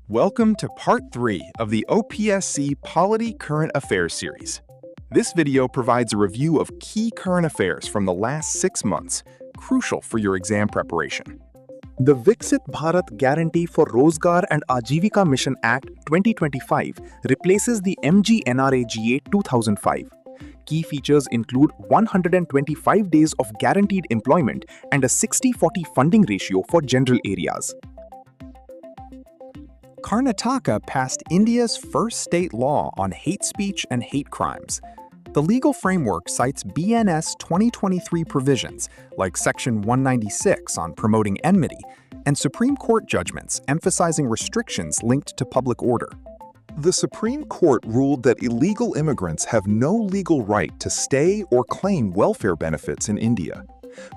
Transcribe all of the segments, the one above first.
Welcome to Part 3 of the OPSC Polity Current Affairs series. This video provides a review of key current affairs from the last 6 months, crucial for your exam preparation. The Viksit Bharat Guarantee for Rozgar and Ajivika Mission Act 2025 replaces the MGNRAGA 2005. Key features include 125 days of guaranteed employment and a 60-40 funding ratio for general areas. Karnataka passed India's first state law on hate speech and hate crimes. The legal framework cites BNS 2023 provisions like Section 196 on promoting enmity and Supreme Court judgments emphasizing restrictions linked to public order. The Supreme Court ruled that illegal immigrants have no legal right to stay or claim welfare benefits in India.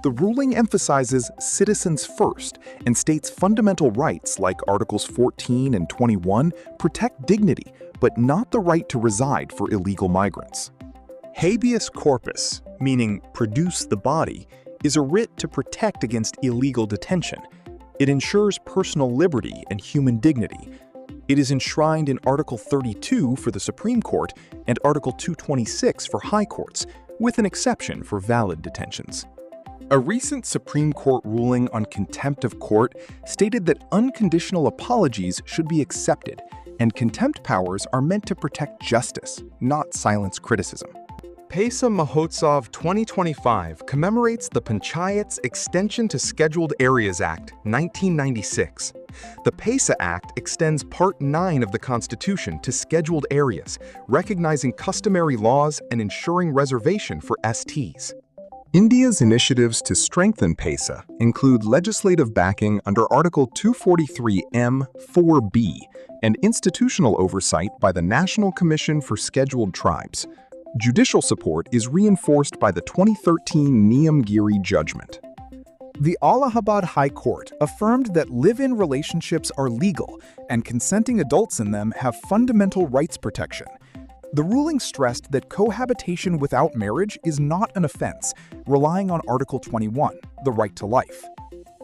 The ruling emphasizes citizens first and states fundamental rights like Articles 14 and 21 protect dignity, but not the right to reside for illegal migrants. Habeas corpus, meaning produce the body, is a writ to protect against illegal detention. It ensures personal liberty and human dignity. It is enshrined in Article 32 for the Supreme Court and Article 226 for high courts, with an exception for valid detentions. A recent Supreme Court ruling on contempt of court stated that unconditional apologies should be accepted, and contempt powers are meant to protect justice, not silence criticism. Pesa Mahotsav 2025 commemorates the Panchayat's Extension to Scheduled Areas Act, 1996. The PESA Act extends Part 9 of the Constitution to scheduled areas, recognizing customary laws and ensuring reservation for STs. India's initiatives to strengthen PESA include legislative backing under Article 243(m)(4)(b) and institutional oversight by the National Commission for Scheduled Tribes. Judicial support is reinforced by the 2013 Niyamgiri judgment. The Allahabad High Court affirmed that live-in relationships are legal and consenting adults in them have fundamental rights protection. The ruling stressed that cohabitation without marriage is not an offense, relying on Article 21, the right to life.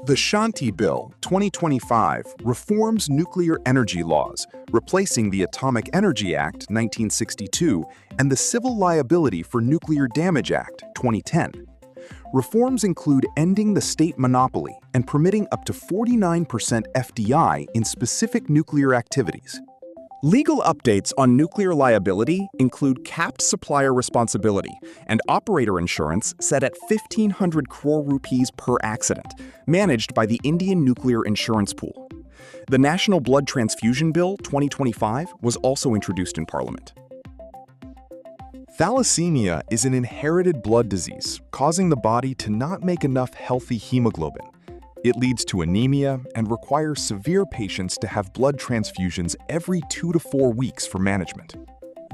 The Shanti Bill 2025 reforms nuclear energy laws, replacing the Atomic Energy Act 1962 and the Civil Liability for Nuclear Damage Act 2010. Reforms include ending the state monopoly and permitting up to 49% FDI in specific nuclear activities. Legal updates on nuclear liability include capped supplier responsibility and operator insurance set at 1,500 crore rupees per accident, managed by the Indian Nuclear Insurance Pool. The National Blood Transfusion Bill 2025 was also introduced in Parliament. Thalassemia is an inherited blood disease, causing the body to not make enough healthy hemoglobin. It leads to anemia and requires severe patients to have blood transfusions every 2 to 4 weeks for management.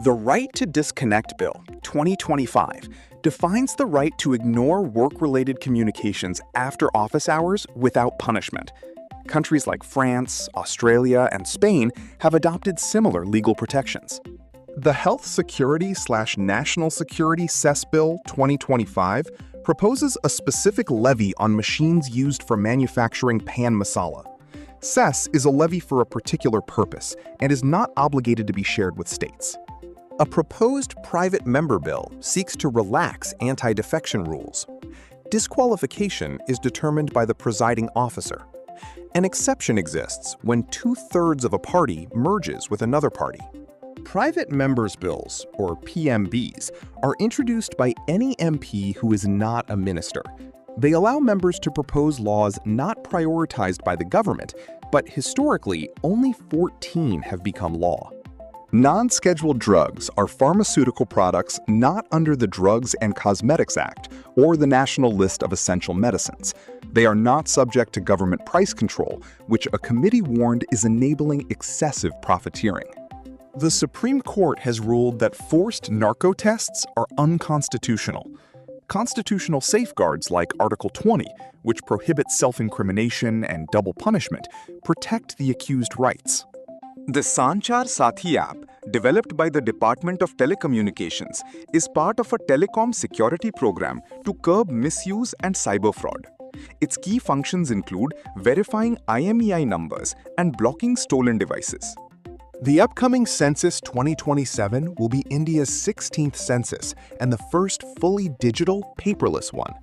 The Right to Disconnect Bill 2025 defines the right to ignore work-related communications after office hours without punishment. Countries like France, Australia, and Spain have adopted similar legal protections. The Health Security/National Security Cess Bill 2025 proposes a specific levy on machines used for manufacturing pan masala. Cess is a levy for a particular purpose and is not obligated to be shared with states. A proposed private member bill seeks to relax anti-defection rules. Disqualification is determined by the presiding officer. An exception exists when 2/3 of a party merges with another party. Private members' bills, or PMBs, are introduced by any MP who is not a minister. They allow members to propose laws not prioritized by the government, but historically, only 14 have become law. Non-scheduled drugs are pharmaceutical products not under the Drugs and Cosmetics Act or the National List of Essential Medicines. They are not subject to government price control, which a committee warned is enabling excessive profiteering. The Supreme Court has ruled that forced narco tests are unconstitutional. Constitutional safeguards like Article 20, which prohibits self-incrimination and double punishment, protect the accused rights. The Sanchar Sathi app, developed by the Department of Telecommunications, is part of a telecom security program to curb misuse and cyber fraud. Its key functions include verifying IMEI numbers and blocking stolen devices. The upcoming Census 2027 will be India's 16th census and the first fully digital, paperless one.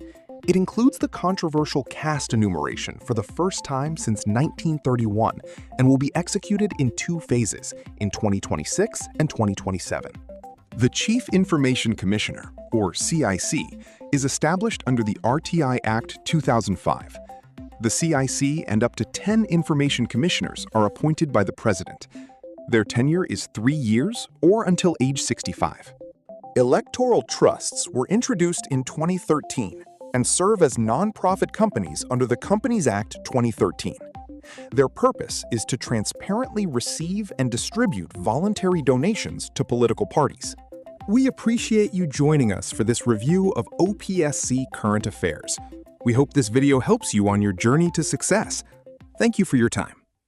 It includes the controversial caste enumeration for the first time since 1931 and will be executed in 2 phases, in 2026 and 2027. The Chief Information Commissioner, or CIC, is established under the RTI Act 2005. The CIC and up to 10 information commissioners are appointed by the President. Their tenure is 3 years or until age 65. Electoral trusts were introduced in 2013 and serve as non-profit companies under the Companies Act 2013. Their purpose is to transparently receive and distribute voluntary donations to political parties. We appreciate you joining us for this review of OPSC Current Affairs. We hope this video helps you on your journey to success. Thank you for your time.